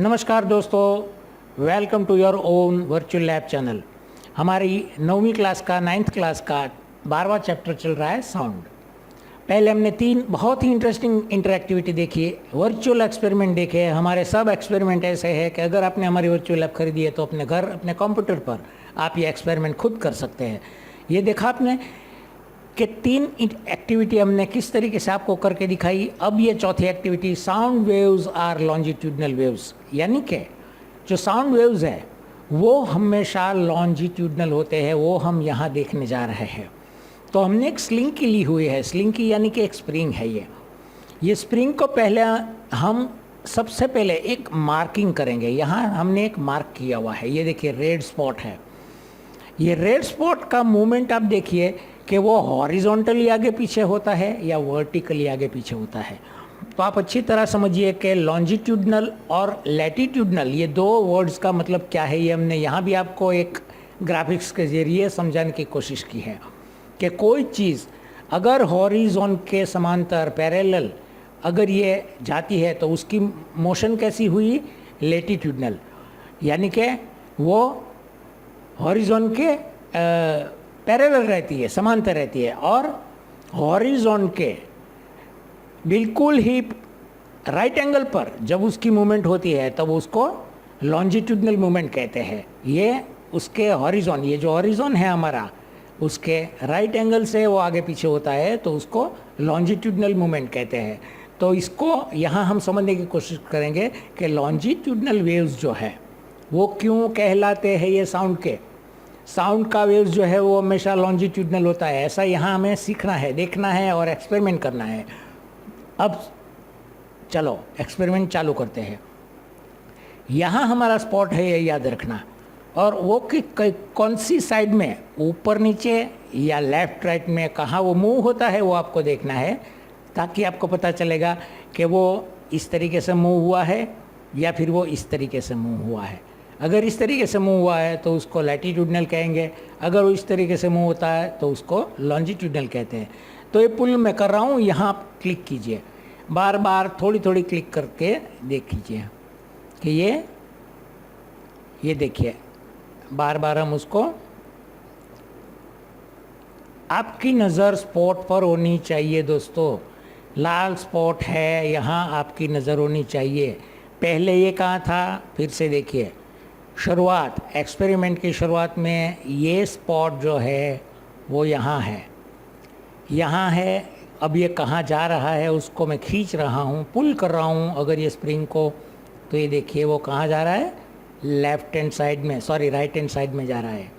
नमस्कार दोस्तों, welcome to your own virtual lab channel. हमारी 9वीं क्लास का 9th क्लास का 12वां चैप्टर चल रहा है साउंड। पहले हमने 3 बहुत ही इंटरेस्टिंग इंटरैक्टिविटी देखी, वर्चुअल एक्सपेरिमेंट देखे। हमारे सब एक्सपेरिमेंट ऐसे हैं कि अगर आपने हमारी वर्चुअल लैब खरीदी है तो अपने घर अपने कंप्यूटर पर आप ये एक्सपेरिमेंट खुद कर सकते हैं। ये देखा आपने कि 3 एक्टिविटी हमने किस तरीके से आपको करके दिखाई। अब ये चौथी activity, sound waves are longitudinal waves, यानी कि जो साउंड वेव्स है वो हमेशा लॉन्जिट्यूडनल होते हैं, वो हम यहाँ देखने जा रहे हैं। तो हमने एक स्लिंकी ली हुई है, स्लिंकी यानी कि एक स्प्रिंग है। ये स्प्रिंग को पहले हम सबसे पहले एक मार्किंग करेंगे। यहाँ हमने एक मार्क किया हुआ है, ये देखिए रेड स्पॉट है। ये रेड स्पॉट का मूवमेंट आप देखिए कि वो हॉरिजॉन्टली आगे पीछे होता है या वर्टिकली आगे पीछे होता है। तो आप अच्छी तरह समझिए कि लॉन्जिट्यूडनल और लैटिट्यूडनल ये 2 वर्ड्स का मतलब क्या है। ये हमने यहाँ भी आपको एक ग्राफिक्स के जरिए समझाने की कोशिश की है कि कोई चीज़ अगर हॉरिजॉन के समांतर पैरेलल अगर ये जाती है तो उसकी मोशन कैसी हुई, लैटिट्यूडनल, यानी कि वो हॉरिजॉन के पैरेलल रहती है, समांतर रहती है। और हॉरिजॉन के बिल्कुल ही राइट एंगल पर जब उसकी मूवमेंट होती है तब उसको लॉन्जिट्यूडनल मूवमेंट कहते हैं। ये उसके हॉरिजॉन, ये जो हॉरिजॉन है हमारा, उसके राइट एंगल से वो आगे पीछे होता है तो उसको लॉन्जिट्यूडनल मूवमेंट कहते हैं। तो इसको यहाँ हम समझने की कोशिश करेंगे कि लॉन्जिट्यूडनल वेव्स जो है वो क्यों कहलाते हैं। ये साउंड का वेव्स जो है वो हमेशा लॉन्जिट्यूडनल होता है, ऐसा यहाँ हमें सीखना है, देखना है और एक्सपेरिमेंट करना है। अब चलो एक्सपेरिमेंट चालू करते हैं। यहाँ हमारा स्पॉट है, ये याद रखना, और वो कि कौन सी साइड में, ऊपर नीचे या लेफ्ट राइट में, कहाँ वो मूव होता है वो आपको देखना है, ताकि आपको पता चलेगा कि वो इस तरीके से मूव हुआ है या फिर वो इस तरीके से मूव हुआ है। अगर इस तरीके से मूव हुआ है तो उसको लैटिट्यूडनल कहेंगे, अगर वो इस तरीके से मूव होता है तो उसको लॉन्जिट्यूडनल कहते हैं। तो ये पुल मैं कर रहा हूँ, यहाँ आप क्लिक कीजिए, बार बार थोड़ी थोड़ी क्लिक करके देख कीजिए कि ये देखिए, बार बार हम उसको, आपकी नज़र स्पॉट पर होनी चाहिए दोस्तों। लाल स्पॉट है, यहाँ आपकी नज़र होनी चाहिए। पहले ये कहाँ था, फिर से देखिए, शुरुआत, एक्सपेरिमेंट की शुरुआत में ये स्पॉट जो है वो यहाँ है। अब ये कहाँ जा रहा है उसको मैं खींच रहा हूँ, पुल कर रहा हूँ अगर ये स्प्रिंग को, तो ये देखिए वो कहाँ जा रहा है, राइट हैंड साइड में जा रहा है।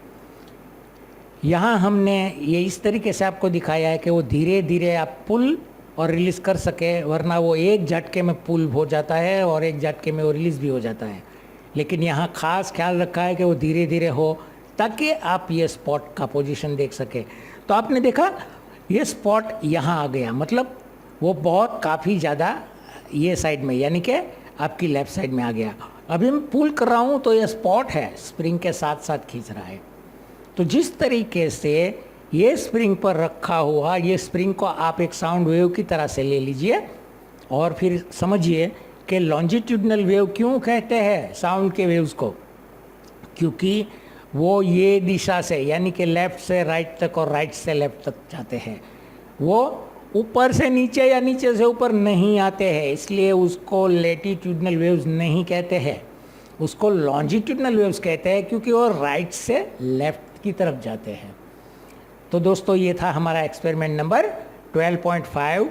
यहाँ हमने ये इस तरीके से आपको दिखाया है कि वो धीरे धीरे आप पुल और रिलीज़ कर सके, वरना वो एक झटके में पुल हो जाता है और एक झटके में वो रिलीज़ भी हो जाता है। लेकिन यहाँ खास ख्याल रखा है कि वो धीरे धीरे हो, ताकि आप ये स्पॉट का पोजीशन देख सके। तो आपने देखा ये स्पॉट यहाँ आ गया, मतलब वो बहुत काफ़ी ज़्यादा ये साइड में, यानी कि आपकी लेफ़्ट साइड में आ गया। अभी मैं पुल कर रहा हूँ तो ये स्पॉट है, स्प्रिंग के साथ साथ खींच रहा है। तो जिस तरीके से ये स्प्रिंग पर रखा हुआ, ये स्प्रिंग को आप एक साउंड वेव की तरह से ले लीजिए और फिर समझिए कि लॉन्जिट्यूडनल वेव क्यों कहते हैं साउंड के वेव्स को, क्योंकि वो ये दिशा से, यानी कि लेफ़्ट से राइट तक और राइट से लेफ़्ट तक जाते हैं। वो ऊपर से नीचे या नीचे से ऊपर नहीं आते हैं, इसलिए उसको लैटिट्यूडनल वेव्स नहीं कहते हैं, उसको लॉन्जिट्यूडनल वेव्स कहते हैं, क्योंकि वो राइट से लेफ़्ट की तरफ जाते हैं। तो दोस्तों ये था हमारा एक्सपेरिमेंट नंबर 12.5।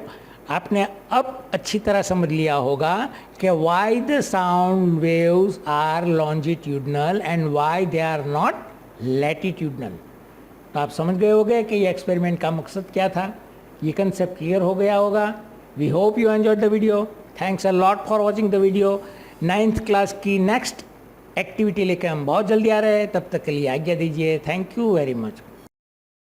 आपने अब अच्छी तरह समझ लिया होगा कि why the sound waves are longitudinal and why they are not latitudinal. तो आप समझ गए होंगे कि ये एक्सपेरिमेंट का मकसद क्या था, ये कंसेप्ट क्लियर हो गया होगा। We hope you enjoyed the video. Thanks a lot for watching the video. 9th class की नेक्स्ट एक्टिविटी लेकर हम बहुत जल्दी आ रहे हैं, तब तक के लिए आज्ञा दीजिए। Thank you very much.